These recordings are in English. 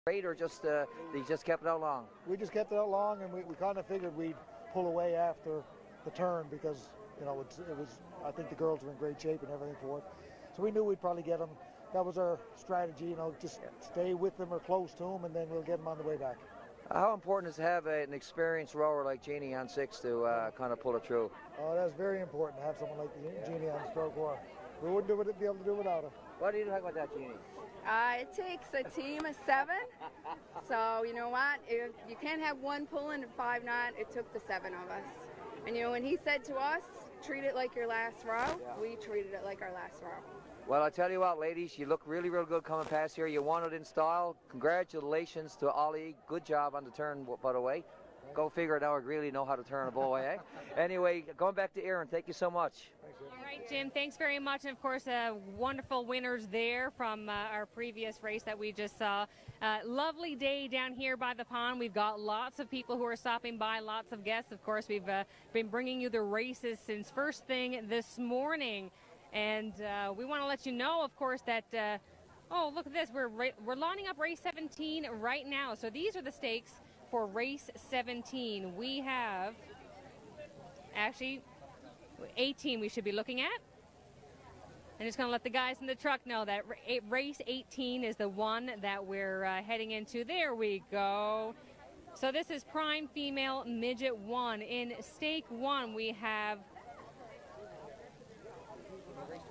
Great, or just they just kept it out long? We just kept it out long, and we kind of figured we'd pull away after the turn because, you know, it was. I think the girls were in great shape and everything for it. So we knew we'd probably get them. That was our strategy, you know, just stay with them or close to them, and then we'll get them on the way back. How important is to have an experienced rower like Jeannie on 6 to kind of pull it through? Oh, that's very important to have someone like Jeannie on the stroke rower. We wouldn't be able to do it without her. What do you think about that, Jeannie? It takes a team of 7. So, you know what? If you can't have one pulling at 5 knot, it took the 7 of us. And, you know, when he said to us, treat it like your last row, we treated it like our last row. Well, I tell you what, ladies, you look really, real good coming past here. You won it in style. Congratulations to Ollie. Good job on the turn, by the way. Go figure it out. I really know how to turn a boy, eh? Anyway, going back to Aaron, thank you so much. All right, Jim, thanks very much. And, of course, wonderful winners there from our previous race that we just saw. Lovely day down here by the pond. We've got lots of people who are stopping by, lots of guests. Of course, we've been bringing you the races since first thing this morning. And we want to let you know, of course, that, oh, look at this. We're lining up race 17 right now. So these are the stakes for race 17. We have, actually, 18 we should be looking at. I'm just going to let the guys in the truck know that race 18 is the one that we're heading into. There we go. So this is Prime Female Midget 1. In stake 1, we have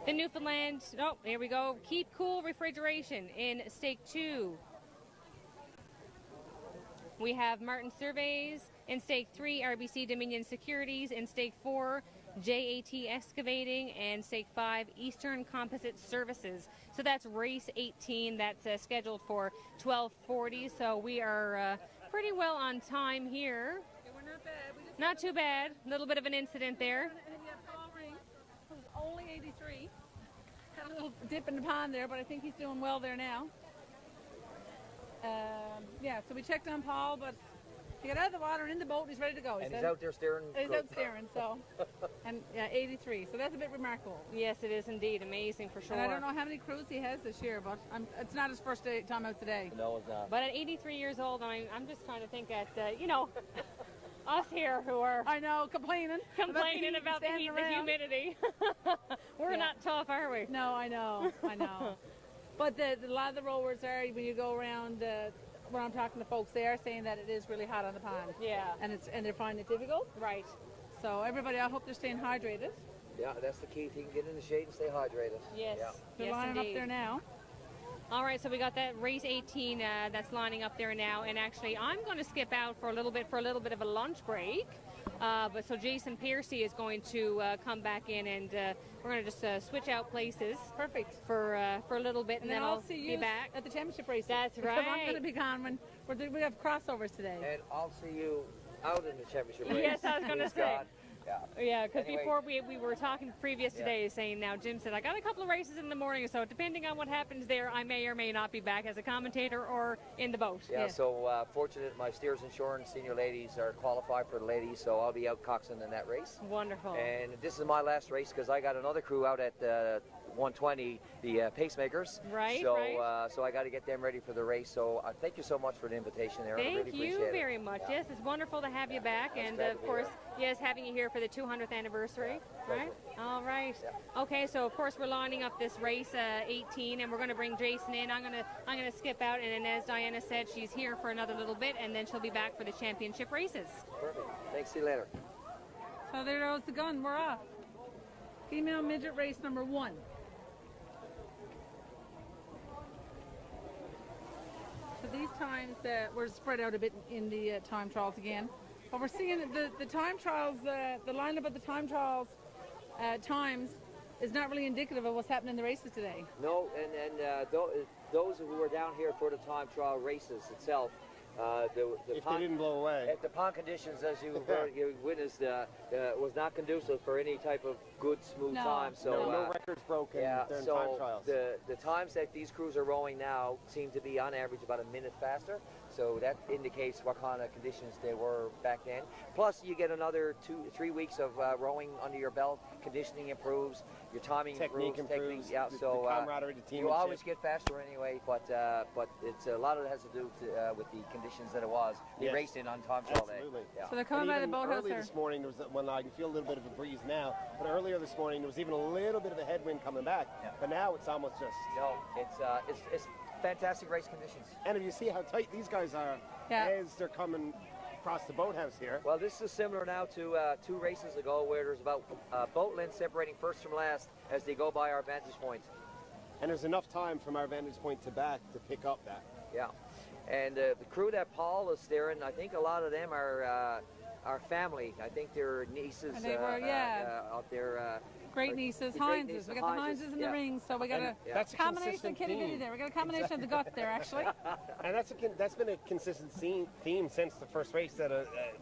the Newfoundland, oh, here we go, Keep Cool Refrigeration. In stake 2, we have Martin Surveys. In stake 3, RBC Dominion Securities. In stake 4, JAT Excavating. And stake 5, Eastern Composite Services. So that's race 18. That's scheduled for 12:40. So we are pretty well on time here. Yeah, we're not bad. Not too bad. A little bit of an incident there. Who's only 83. Had a little dip in the pond there, but I think he's doing well there now. Yeah, so we checked on Paul, but he got out of the water and in the boat, and he's ready to go. And he's out there steering. He's out steering, so. And yeah, 83. So that's a bit remarkable. Yes, it is indeed. Amazing for sure. And I don't know how many crews he has this year, but it's not his first time out today. No, it's not. But at 83 years old, I'm just trying to think that, you know, us here who are... I know, complaining about the heat and the humidity. We're not tough, are we? No, I know. But a lot of the rowers are, when you go around, when I'm talking to folks, they are saying that it is really hot on the pond. Yeah. And they're finding it difficult. Right. So everybody, I hope they're staying hydrated. Yeah, that's the key. If you can get in the shade and stay hydrated. Yes. Yeah. They're lining up there now. All right, so we got that race 18 that's lining up there now, and actually I'm going to skip out for a little bit of a lunch break. But so Jason Piercy is going to come back in, and we're going to just switch out places. Perfect. For a little bit, and then I'll see you be back at the championship race. That's right. Because I'm going to be gone when we have crossovers today. And I'll see you out in the championship race. Yes, I was going to say. God. Yeah, because Anyway. before we were talking previous today, saying now Jim said I got a couple of races in the morning, so depending on what happens there, I may or may not be back as a commentator or in the boat. Yeah. So fortunate, my Steers Insurance senior ladies are qualified for the ladies, so I'll be out coxing in that race. Wonderful. And this is my last race because I got another crew out at 120, the pacemakers. Right. So right. so I got to get them ready for the race. So thank you so much for the invitation there. Thank I really appreciate you it. very much. Yeah. Yes, it's wonderful to have you back, and of course, yes, having you here for the 200th anniversary. Right. All right. Yeah. Okay. So of course we're lining up this race 18, and we're going to bring Jason in. I'm gonna skip out, and then as Diana said, she's here for another little bit, and then she'll be back for the championship races. Perfect. Thanks. See you later. So there goes the gun. We're off. Female midget race number 1. So these times were spread out a bit in the time trials again. But we're seeing the time trials, the lineup of the time trials times is not really indicative of what's happening in the races today. No, and those who were down here for the time trial races itself, if they didn't blow away. At the pond conditions, as you witnessed, was not conducive for any type of good, smooth time. So no records broken during time trials. The times that these crews are rowing now seem to be on average about a minute faster. So that indicates what kind of conditions they were back then. Plus, you get another 2-3 weeks of rowing under your belt. Conditioning improves, your timing Technique improves. Yeah, the so camaraderie, the teammanship. you always get faster anyway. But it's a lot of it has to do with the conditions that it was. The racing on time trial day. Absolutely. Yeah. So they're coming by the boathouse early here. this morning, there was when I can feel a little bit of a breeze now, but earlier this morning there was even a little bit of a headwind coming back. Yeah. But now it's almost just. No, it's fantastic race conditions. And if you see how tight these guys are as they're coming across the boathouse here. Well, this is similar now to 2 races ago, where there's about boat length separating first from last as they go by our vantage point. And there's enough time from our vantage point to back to pick up that. Yeah, and the crew that Paul is steering, I think a lot of them are family. I think they're nieces And they were, out there. Great nieces, the great Hineses. nieces, We got the Hineses, Hineses in the ring, so we got That's a a combination of consistent kitty bitty theme. there. We got a combination of the gut there, actually. And that's been a consistent theme since the first race that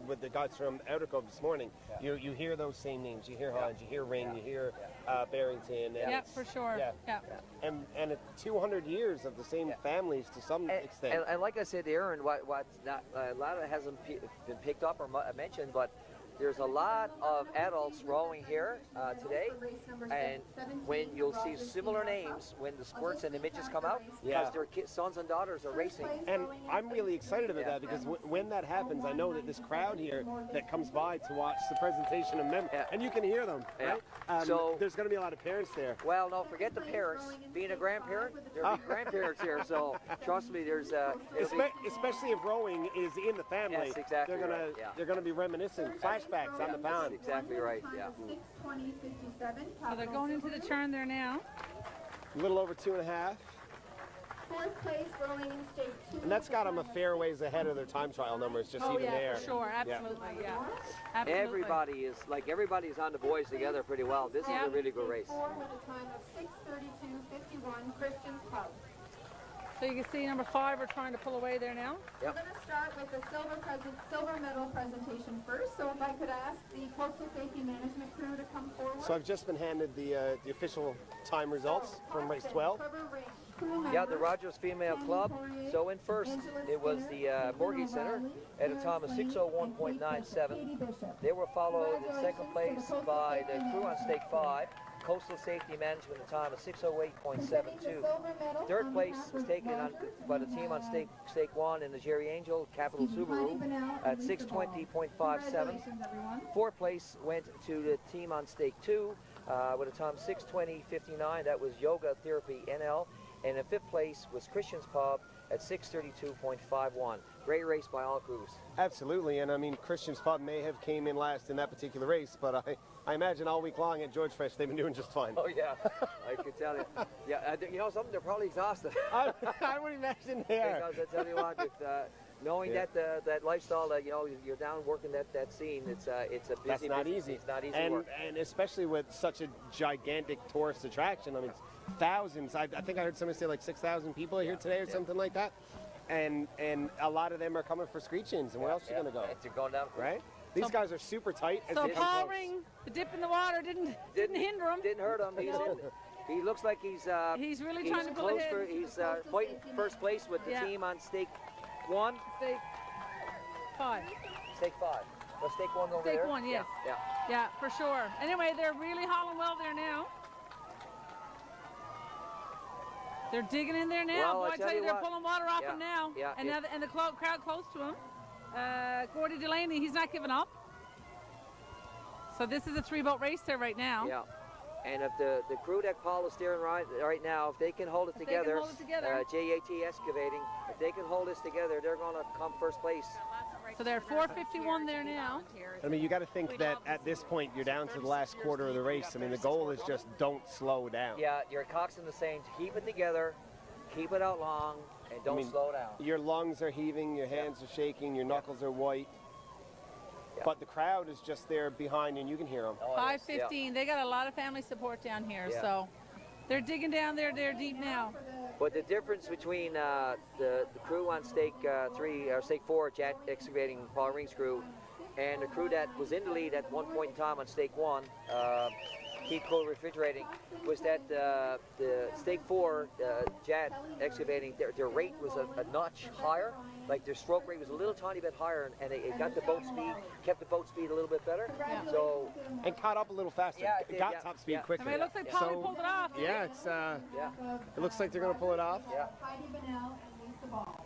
with the guys from Outer Cove this morning. You hear those same names. You hear Hines, you hear Ring, you hear Barrington. And Yeah, for sure. Yeah. And it's 200 years of the same families to some extent. And like I said, Aaron, what's not a lot of it hasn't been picked up or mentioned, but there's a lot of adults rowing here today, and when you'll see similar names when the squirts and the midgets come out, because their sons and daughters are racing. And I'm really excited about that because when that happens, I know that this crowd here that comes by to watch the presentation of men, and you can hear them, right? So there's going to be a lot of parents there. Well, no, forget the parents. Being a grandparent, there'll be grandparents here, so trust me, there's especially if rowing is in the family. Yes, exactly. They're gonna be reminiscing flashbacks on the pound. That's exactly right. Yeah. So they're going into the turn there now. A little over 2.5. Fourth place rowing in state 2. And that's got them a fair ways ahead of their time trial numbers, just even there. For sure, absolutely, Absolutely. Everybody's on the boys together pretty well. This is a really good race. 4 with a time of 6:32.51, Christian's Pub. So you can see number 5, we're trying to pull away there now. We're going to start with the silver medal presentation first. So if I could ask the Coastal Safety Management crew to come forward. So I've just been handed the official time results from race 12. Yeah, the Rogers Female Club. So in first, it was the Mortgage Center at a time of 6:01.97. They were followed in second place by the crew on stake 5. Coastal Safety Management at a time of 6:08.72. Third place was taken by the team on stake 1 in the Jerry Angel Capital Subaru at 6:20.57. Fourth place went to the team on stake 2 with a time 6:20.59. That was Yoga Therapy NL. And in fifth place was Christian's Pub at 6:32.51. Great race by all crews. Absolutely, and I mean Christian's Pub may have came in last in that particular race, but I imagine all week long at George Fresh they've been doing just fine. Oh yeah, I could tell you. Yeah, you know something, they're probably exhausted. I would imagine they are. Because I tell you what, knowing that lifestyle, that you're down working that scene, it's a busy. That's not easy. It's not easy and, work. And especially with such a gigantic tourist attraction. I mean, thousands. I think I heard somebody say like 6,000 people are here today or something like that. And a lot of them are coming for screech-ins. And where else are you going to go? You're going down. Right? These guys are super tight. So Paul Ring, the dip in the water didn't hinder him. Didn't hurt him. He looks like he's really trying to pull close ahead. He's fighting first place with the team on stake 1. Stake 5. Stake 5. Well, stake 1 over there. Stake 1, yes. Yeah, for sure. Anyway, they're really hauling well there now. They're digging in there now. Well, Boy, I tell you, they're what. pulling water off him now. Yeah, and the crowd close to him. Gordy Delaney, he's not giving up. So this is a 3-boat race there right now. Yeah. And if the crew that Paul is steering right now, if they can hold it together, JAT Excavating, if they can hold this together, they're going to come first place. So they're 4:51 there now. I mean, you got to think that at this point you're down to the last quarter of the race. I mean, the goal is just don't slow down. Yeah, your coxswain the same. Keep it together, keep it out long, and don't slow down. Your lungs are heaving, your hands are shaking, your knuckles are white. But the crowd is just there behind, and you can hear them. 5:15. They got a lot of family support down here, so they're digging down there. They're deep now. But the difference between the crew on stake 3 or stake 4, JAT Excavating Paul Ring's crew, and the crew that was in the lead at one point in time on stake 1, keep cool refrigerating, was that the Stake 4, JAT Excavating, their rate was a notch higher. Like their stroke rate was a little tiny bit higher, and it got the boat speed, kept the boat speed a little bit better. Yeah. So And caught up a little faster. Yeah, it did, got yeah, top speed yeah. quicker. I mean, it looks like Polly pulled it off. Yeah, it's yeah, it looks like they're gonna pull it off. yeah. Heidi Bennell and Lisa Ball.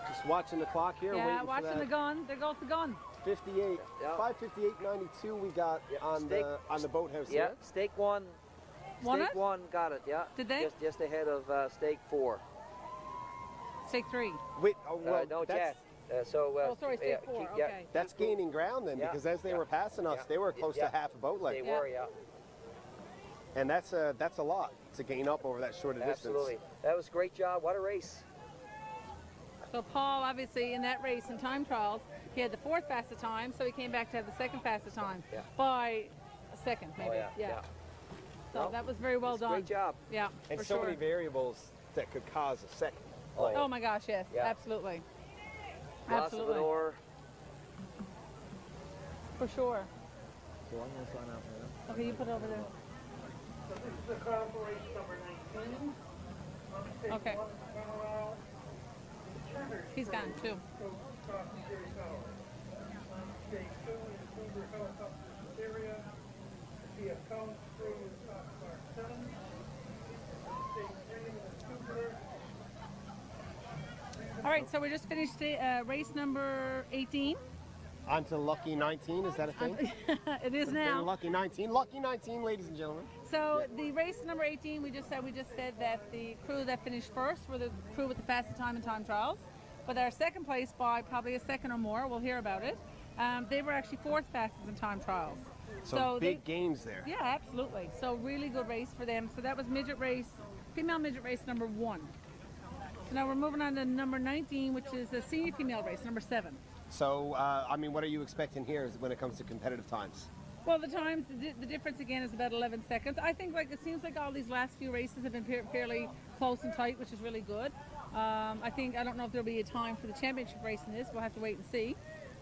Just watching the clock here, Yeah, waiting watching for the that. gun. There goes the gun. 58, Yeah. 5:58.92 we got Yeah. on the boathouse Yeah, here. Stake 1. Won Stake it? 1 got it. Yeah. Did they? Just ahead of Stake 4. Stake 3. Wait, oh, well, No, that's, JAT. Oh, sorry, Stake 4. yeah, Okay. that's gaining ground then, Yeah, because as they yeah, were passing us, yeah, they were close yeah. to half a boat They length. were, yeah. And that's a lot to gain up over that shorter Absolutely. distance. That was a great job. What a race. So Paul, obviously, in that race in time trials, he had the 4th fastest time, so he came back to have the 2nd fastest time Yeah. by a second, maybe. Oh, yeah. So Well, that was very well It's a done. Great job. Yeah, And for so sure. many variables that could cause a second. Oh, yeah. Oh my gosh, yes, Yeah. absolutely. Lots of Absolutely. manure. For sure. Okay, you put it over there. So this is the car for race number 19. Okay. He's gone too. Goes across the Erie Hollow. Stage 2 is Hoover Helicopter area. The CF crew is Mark 7. Stage 3 is Tubular. All right, so we just finished race number 18. On to Lucky 19, is that a thing? It is now. Lucky 19, ladies and gentlemen. So the race number 18, we just said that the crew that finished first were the crew with the fastest time in time trials. But our second place by probably a second or more, we'll hear about it. They were actually 4th fastest in time trials. So big gains there. Yeah, absolutely. So really good race for them. So that was female midget race number 1. So now we're moving on to number 19, which is a senior female race, number 7. So, I mean, what are you expecting here when it comes to competitive times? Well, the times, the difference again is about 11 seconds. I think it seems like all these last few races have been fairly close and tight, which is really good. I don't know if there'll be a time for the championship race in this. We'll have to wait and see.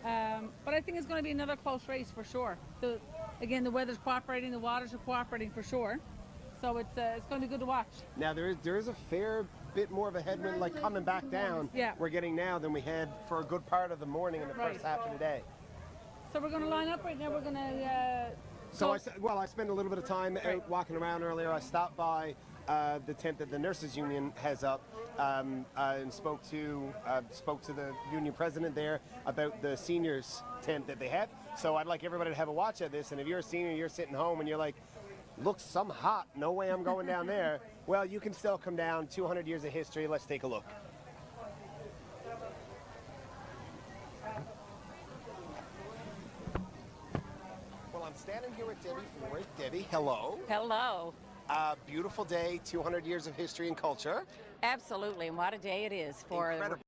But I think it's going to be another close race for sure. Again, the weather's cooperating, the waters are cooperating for sure. So it's going to be good to watch. Now, there is a fair bit more of a headwind, like coming back down, Yeah. we're getting now than we had for a good part of the morning in the Right. first half of the day. So we're going to line up right now. We're going to... So I spent a little bit of time out walking around earlier. I stopped by the tent that the nurses union has up and spoke to the union president there about the seniors tent that they have. So I'd like everybody to have a watch at this. And if you're a senior, you're sitting home and you're like, looks some hot, no way I'm going down there. Well, you can still come down. 200 years of history. Let's take a look. Well, I'm standing here with Debbie Ford. Debbie, hello. Hello. Beautiful day, 200 years of history and culture. Absolutely. And what a day it is for Incredible.